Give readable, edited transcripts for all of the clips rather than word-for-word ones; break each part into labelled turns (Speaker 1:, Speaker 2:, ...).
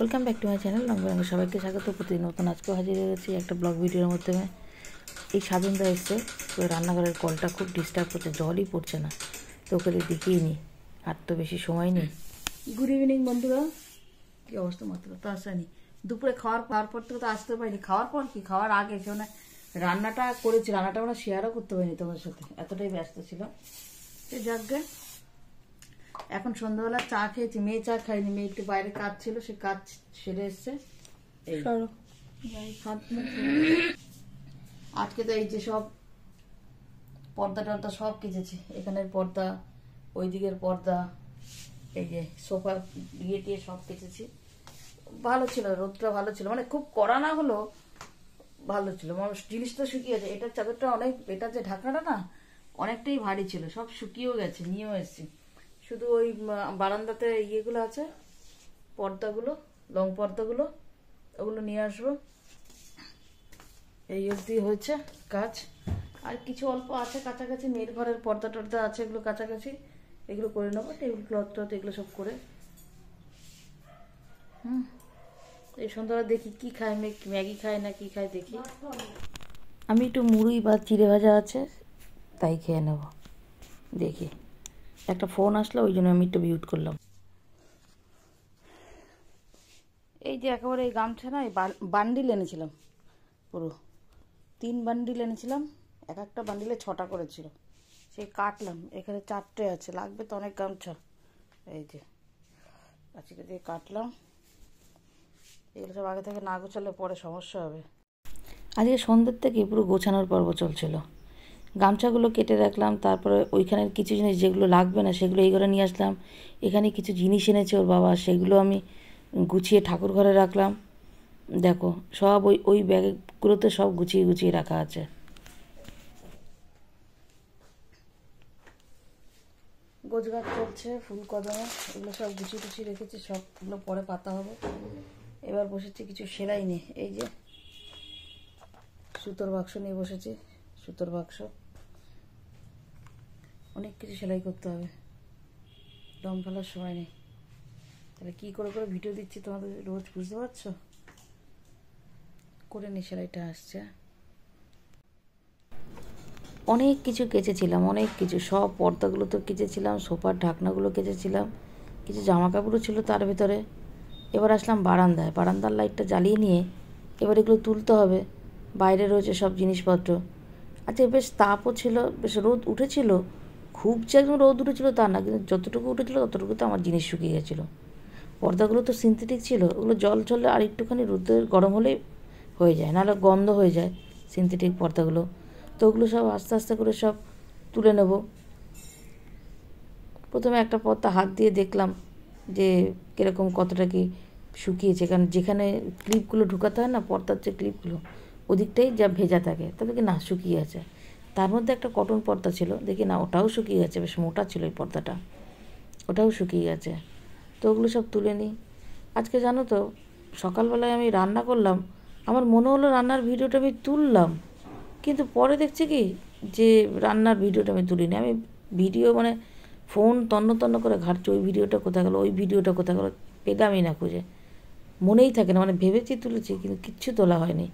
Speaker 1: Welcome back to my channel. রঙ সবাইকে স্বাগত। প্রতিদিন নতুন আজকেও হাজির হয়েছি একটা ব্লগ ভিডিওর মাধ্যমে। এই সাধনদা এসছে, তো রান্নাঘরের কলটা খুব ডিস্টার্ব করছে, জলই পড়ছে না, তো ওকে দেখিয়ে নিই, আর তো বেশি সময় নেই। গুড ইভিনিং বন্ধুরা, কী অবস্থা? মাত্র তো আসেনি, দুপুরে খাওয়ার পর থেকে তো আসতে পারিনি। খাওয়ার পর কি, খাওয়ার আগে শোনা রান্নাটা করেছি, রান্নাটা আমরা শেয়ারও করতে পারিনি তোমার সাথে, এতটাই ব্যস্ত ছিল। যাকগে, এখন সন্ধ্যাবেলা চা খেয়েছি, মেয়ে চা খাইনি, মেয়ে একটু বাইরে কাজ ছিল, সে কাজ সেরে এসছে। আজকে তো এই যে সব পর্দা টর্দা সব কেচেছি, এখানের পর্দা, ওই দিকের পর্দা, এই যে সোফা দিয়ে টিয়ে সব কেচেছি। ভালো ছিল, রোদটা ভালো ছিল, মানে খুব কড়া না হলো, ভালো ছিল। জিনিসটা শুকিয়েছে, এটার চাদরটা অনেক, এটার যে ঢাকনাটা না অনেকটাই ভারী ছিল, সব শুকিয়েও গেছে, নিয়েও এসেছি। শুধু ওই বারান্দাতে ইয়েগুলো আছে, পর্দাগুলো, লং পর্দাগুলো, ওগুলো নিয়ে আসবো। এই অবধি হয়েছে কাজ, আর কিছু অল্প আছে কাছাকাছি, মেয়ের ঘরের পর্দা টর্দা আছে, এগুলো কাছাকাছি, এগুলো করে নেবো। টেবিল ক্লথ টথ এগুলো সব করে এই সন্ধ্যাবেলা দেখি কি খায়, ম্যাগি খায় না কি খায় দেখি। আমি একটু মুড়ি বা চিড়ে ভাজা আছে তাই খেয়ে নেব, দেখি। একটা ফোন আসলো, ওই জন্য আমি একটু মিউট করলাম। এই যে একেবারে এই গামছা না, এই বান্ডিল এনেছিলাম, পুরো 3 বান্ডিল এনেছিলাম, এক একটা বান্ডিলে 6টা করেছিল, সেই কাটলাম, এখানে 4টে আছে, লাগবে তো অনেক গামছা। এই যে আজকে দিয়ে কাটলাম, এগুলো সব আগে থেকে না গোছালে পরে সমস্যা হবে। আজকে সন্ধ্যের থেকে পুরো গোছানোর পর্ব চলছিল। গামছাগুলো কেটে রাখলাম, তারপরে ওইখানের কিছু জিনিস যেগুলো লাগবে না সেগুলো এই ঘরে নিয়ে আসলাম। এখানে কিছু জিনিস এনেছে ওর বাবা, সেগুলো আমি গুছিয়ে ঠাকুর ঘরে রাখলাম। দেখো সব ওই ব্যাগগুলোতে সব গুছিয়ে গুছিয়ে রাখা আছে। গোছগাছ চলছে, ফুল কদমে এগুলো সব গুছিয়ে টুছিয়ে রেখেছি, সবগুলো পরে পাতা হবে। এবার বসেছি কিছু সেলাই নিয়ে, এই যে সুতোর বাক্স নিয়ে বসেছি, সুতোর বাক্স, অনেক কিছু সেলাই করতে হবে, দম ফেলার সময় নেই। তাহলে কী করে করে ভিডিও দিচ্ছি তোমাদের রোজ, বুঝতে পারছো? করে নি, সেলাইটা আসছে। অনেক কিছু কেচেছিলাম, অনেক কিছু, সব পর্দাগুলো তো কেচেছিলাম, সোফার ঢাকনাগুলো কেচেছিলাম, কিছু জামা কাপড়ও ছিল তার ভিতরে। এবার আসলাম বারান্দায়, বারান্দার লাইটটা জ্বালিয়ে নিয়ে এবার এগুলো তুলতে হবে। বাইরে রয়েছে সব জিনিসপত্র। আচ্ছা, বেশ তাপও ছিল, বেশ রোদ উঠেছিল, খুব যে একদম রোদ উঠেছিল তা না, কিন্তু যতটুকু উঠেছিল ততটুকুতে আমার জিনিস শুকিয়ে গেছিলো। পর্দাগুলো তো সিনথেটিক ছিল, ওগুলো জল চললে আর একটুখানি রোদের গরম হলেই হয়ে যায়, নাহলে গন্ধ হয়ে যায় সিনথেটিক পর্দাগুলো। তো ওগুলো সব আস্তে আস্তে করে সব তুলে নেব। প্রথমে একটা পর্দা হাত দিয়ে দেখলাম যে কীরকম, কতটা কি শুকিয়েছে, কারণ যেখানে ক্লিপগুলো ঢুকাতে হয় না, পর্দার যে ক্লিপগুলো, ওদিকটাই যা ভেজা থাকে, তবে কি না শুকিয়ে আছে। তার মধ্যে একটা কটন পর্দা ছিল, দেখি না ওটাও শুকিয়ে গেছে, বেশ মোটা ছিল এই পর্দাটা, ওটাও শুকিয়ে গেছে। তো ওগুলো সব তুলে নিই। আজকে জানো তো, সকালবেলায় আমি রান্না করলাম, আমার মনে হলো রান্নার ভিডিওটা আমি তুললাম, কিন্তু পরে দেখছি কি যে রান্নার ভিডিওটা আমি তুলিনি। আমি ভিডিও মানে ফোন তন্ন তন্ন করে ঘাটছি, ওই ভিডিওটা কোথায় গেলো, ওই ভিডিওটা কোথায় গেলো, পেলামই না খুঁজে, মনেই থাকে না, মানে ভেবেছি তুলেছি কিন্তু কিচ্ছু তোলা হয়নি।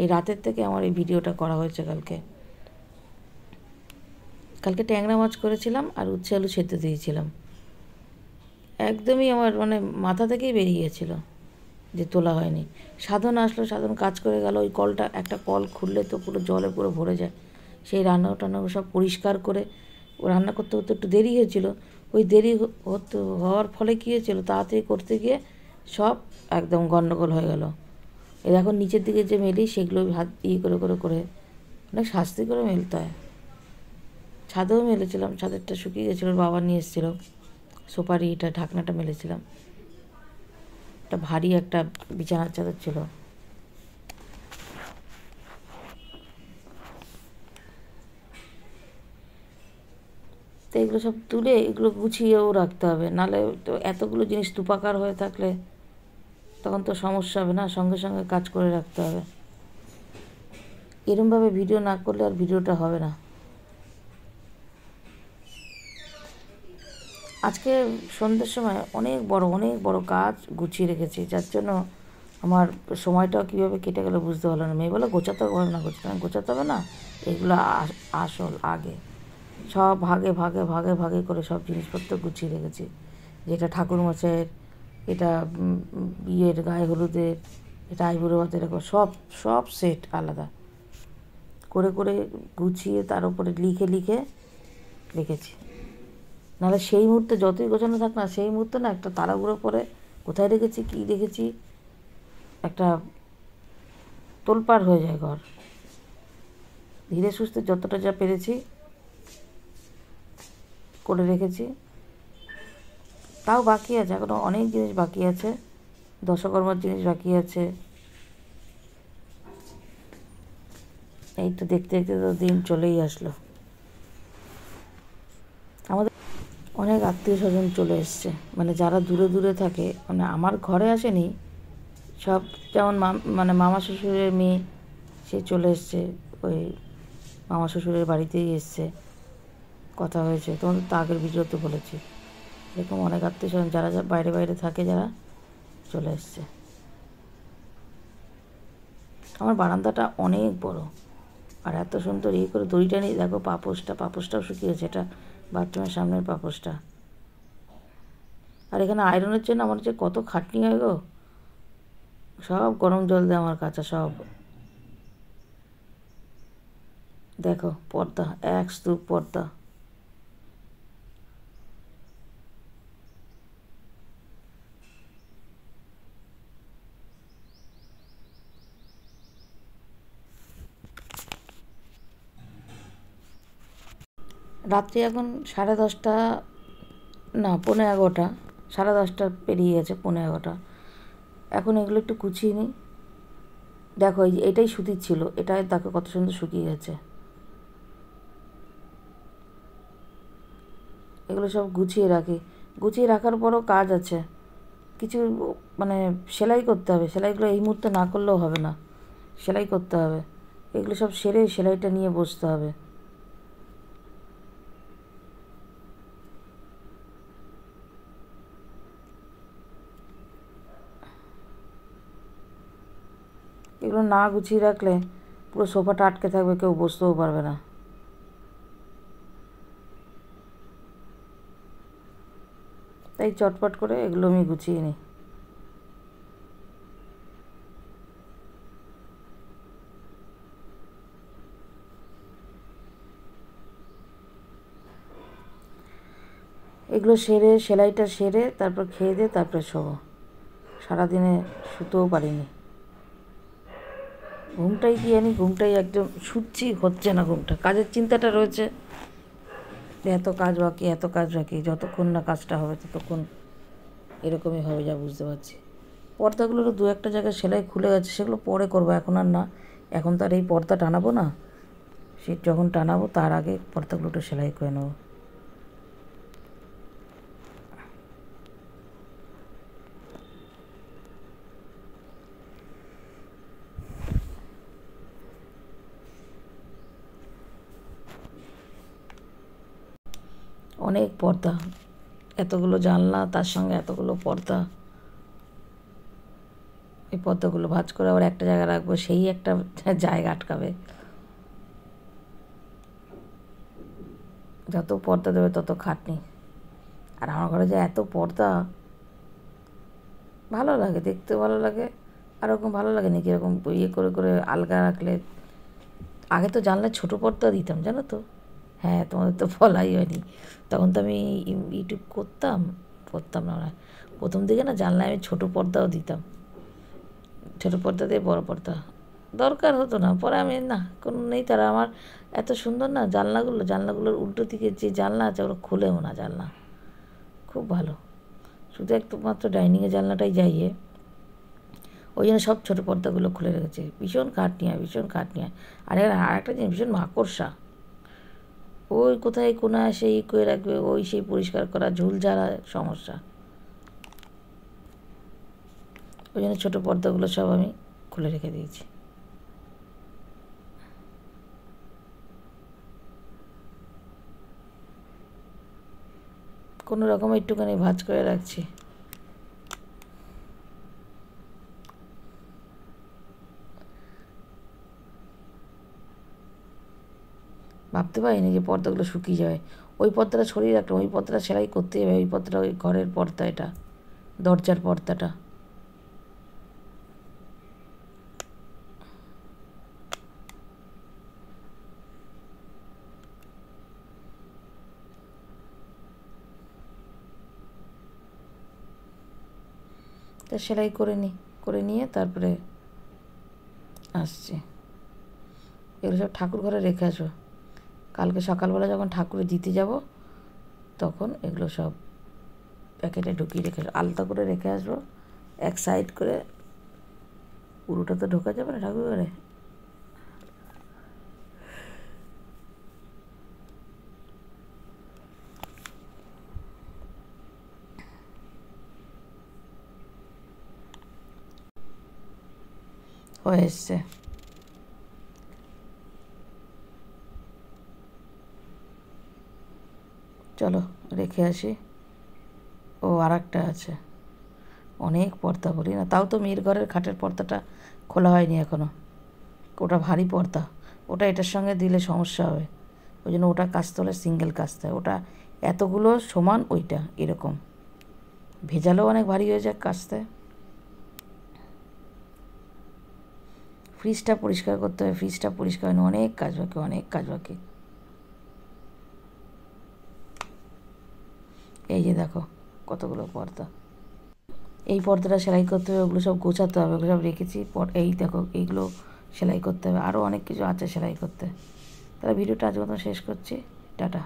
Speaker 1: এই রাতের থেকে আমার এই ভিডিওটা করা হয়েছে। কালকে ট্যাংরা মাছ করেছিলাম আর উচ্ছে আলু সেদ্ধ দিয়েছিলাম, একদমই আমার মানে মাথা থেকেই বেরিয়ে গেছিলো যে তোলা হয়নি। সাধন আসলো, সাধন কাজ করে গেল, ওই কলটা, একটা কল খুললে তো পুরো জলে পুরো ভরে যায়, সেই রান্না টান্না সব পরিষ্কার করে ও রান্না করতে করতে একটু দেরি হয়েছিল। ওই দেরি হওয়ার ফলে কী হয়েছিল, তাড়াতাড়ি করতে গিয়ে সব একদম গন্ডগোল হয়ে গেল। এই এখন নিচের দিকে যে মেলি, সেগুলো হাত করে করে করে অনেক শাস্তি করে মেলতে হয়। ছাদেও মেলেছিলাম, ছাদেরটা শুকিয়ে গেছিলো, বাবা নিয়ে এসেছিলো, সোপারি এটা ঢাকনাটা মেলেছিলাম, একটা ভারী একটা বিছানার চাদর ছিল। তো এগুলো সব তুলে এগুলো গুছিয়েও রাখতে হবে, নাহলে তো এতগুলো জিনিস তুপাকার হয়ে থাকলে তখন তো সমস্যা হবে না, সঙ্গে সঙ্গে কাজ করে রাখতে হবে। এরমভাবে ভিডিও না করলে আর ভিডিওটা হবে না। আজকে সন্ধ্যের সময় অনেক বড় কাজ গুছিয়ে রেখেছি, যার জন্য আমার সময়টাও কীভাবে কেটে গেলো বুঝতে পারলো না। মেয়ে বলে গোছাতে হবে না, গোছাতে হবে না, এগুলো আসল আগে সব ভাগে ভাগে ভাগে ভাগে করে সব জিনিসপত্র গুছিয়ে রেখেছি। যেটা ঠাকুরমশাইয়ের, এটা বিয়ের গায়ে হলুদের, এটা আইবুড়ো ভাতের, এরকম সব সব সেট আলাদা করে করে গুছিয়ে তার উপরে লিখে লিখে রেখেছি। নাহলে সেই মুহূর্তে যতই গোছানো থাক না, সেই মুহূর্তে না একটা তাড়াহুড়ো করে কোথায় রেখেছি কী রেখেছি একটা তোলপাড় হয়ে যায় ঘর। ধীরে সুস্থে যতটা যা পেরেছি করে রেখেছি। তাও বাকি আছে, এখনও অনেক জিনিস বাকি আছে, দশকর্মার জিনিস বাকি আছে। এই তো দেখতে দেখতে তো দিন চলেই আসলো। আমাদের অনেক আত্মীয় স্বজন চলে এসছে, মানে যারা দূরে দূরে থাকে, মানে আমার ঘরে আসেনি সব। যেমন মানে মামা শ্বশুরের মেয়ে, সে চলে এসছে, ওই মামা শ্বশুরের বাড়িতেই এসছে, কথা হয়েছে। তোমাদের তো আগের ভিডিওতে বলেছি। এরকম অনেক আত্মীয় স্বজন যারা বাইরে বাইরে থাকে, যারা চলে এসছে। আমার বারান্দাটা অনেক বড়, আর এত সুন্দর করে দড়িটা নিয়ে দেখো, পাপোশটাও শুকিয়েছে। এটা বাথরুমের সামনের পাপোশটা। আর এখানে আয়রনের জন্য আমার যে কত খাটনি হয় গো, সব গরম জল দিয়ে আমার কাছে সব। দেখো পর্দা, এক স্তূপ পর্দা। রাত্রি এখন 10:30, না 11:15, 10:30 পেরিয়ে গেছে, 11:15। এখন এগুলো একটু গুছিয়ে নিই। দেখো এটাই সুতির ছিল, এটা দেখো কত সুন্দর শুকিয়ে গেছে। এগুলো সব গুছিয়ে রাখি। গুছিয়ে রাখার পরও কাজ আছে কিছু, মানে সেলাই করতে হবে। সেলাইগুলো এই মুহূর্তে না করলেও হবে না, সেলাই করতে হবে। এগুলো সব সেরে সেলাইটা নিয়ে বসতে হবে। এগুলো না গুছিয়ে রাখলে পুরো সোফাটা আটকে থাকবে, কেউ বসতেও পারবে না। তাই চটপট করে এগুলো আমি গুছিয়ে নিই। এগুলো সেরে, সেলাইটা সেরে তারপর খেয়ে দিয়ে তারপরে শোবো। সারাদিনে শুতেও পারিনি। ঘুমটাই কি জানি, ঘুমটাই একদম শুচ্ছি, হচ্ছে না ঘুমটা। কাজের চিন্তাটা রয়েছে, এত কাজ বাকি, এত কাজ বাকি। যতক্ষণ না কাজটা হবে ততক্ষণ এরকমই হবে, যা বুঝতে পারছি। পর্দাগুলোরও দু একটা জায়গায় সেলাই খুলে গেছে, সেগুলো পরে করবো, এখন আর না। এখন তো আর এই পর্দা টানাবো না, সে যখন টানাবো তার আগে পর্দাগুলো একটু সেলাই করে নেবো। অনেক পর্দা, এতগুলো জানলা, তার সঙ্গে এতগুলো পর্দা। এই পর্দাগুলো ভাঁজ করে আবার একটা জায়গায় রাখবো, সেই একটা জায়গা আটকাবে। যত পর্দা দেবে তত খাটনি। আর আমার ঘরে যে এত পর্দা, ভালো লাগে, দেখতে ভালো লাগে। আর ওরকম ভালো লাগে না কীরকম ইয়ে করে করে আলগা রাখলে। আগে তো জানলায় ছোটো পর্দা দিতাম, জানো তো। হ্যাঁ, তোমাদের তো বলাই হয়নি। তখন তো আমি ইউটিউব করতাম না, প্রথম দিকে না জানলায় আমি ছোটো পর্দাও দিতাম। ছোটো পর্দা দিয়ে বড় পর্দা দরকার হতো না, পরে আমি না কোনো নেই তারা। আমার এত সুন্দর না জানলাগুলোর উল্টো দিকে যে জানলা আছে, ওরা খুলেও না জানলা, খুব ভালো। শুধু একমাত্র ডাইনিংয়ের জানলাটাই যাইয়ে, ওই জন্য সব ছোটো পর্দাগুলো খুলে রেখেছে। ভীষণ খাটনি হয়। আর একটা জিনিস, ভীষণ মাকড়সা। ওই কোথায় কোনায় সেই করে রাখবে, ওই সেই পরিষ্কার করা, ঝুল ঝাড়া, সমস্যা। ওই জন্য ছোটো পর্দাগুলো সব আমি খুলে রেখে দিয়েছি। কোনো রকম একটুখানি ভাঁজ করে রাখছি। ভাবতে পারিনি যে পর্দাগুলো শুকিয়ে যাবে। ওই পর্দাটা ছড়িয়ে রাখলাম, ওই পর্দাটা সেলাই করতেই হবে। ওই পর্দাটা ওই ঘরের পর্দা, এটা দরজার পর্দাটা। তা সেলাই করে নিয়ে তারপরে আসছি। এগুলো সব ঠাকুর ঘরে রেখে আসবো। কালকে সকালবেলা যখন ঠাকুরে দিতে যাব তখন এগুলো সব প্যাকেটে ঢুকিয়ে রেখে আসবো, আলতা করে রেখে আসবো এক সাইড করে। পুরোটা তো ঢোকা যাবে না ঠাকুর ঘরে। হয়ে এসছে। চলো রেখে আসি। ও আর একটা আছে, অনেক পর্দা বলি না, তাও তো মেয়ের ঘরের খাটের পর্দাটা খোলা হয়নি এখনও। ওটা ভারী পর্দা, ওটা এটার সঙ্গে দিলে সমস্যা হবে। ওই জন্য ওটা কাচতে হলে সিঙ্গেল কাচতে হয়। ওটা এতগুলো সমান, ওইটা এরকম ভেজালেও অনেক ভারী হয়ে যায় কাচতে। ফ্রিজটা পরিষ্কার করতে হবে, ফ্রিজটা পরিষ্কার হয়নি, অনেক কাজ বাকি। এই যে দেখো কতগুলো পর্দা, এই পর্দাটা সেলাই করতে হবে, ওগুলো সব গোছাতে হবে, ওগুলো সব রেখেছি। এই দেখো এইগুলো সেলাই করতে হবে, আরও অনেক কিছু আছে সেলাই করতে। তাহলে ভিডিওটা আজ মতো শেষ করছি, টাটা।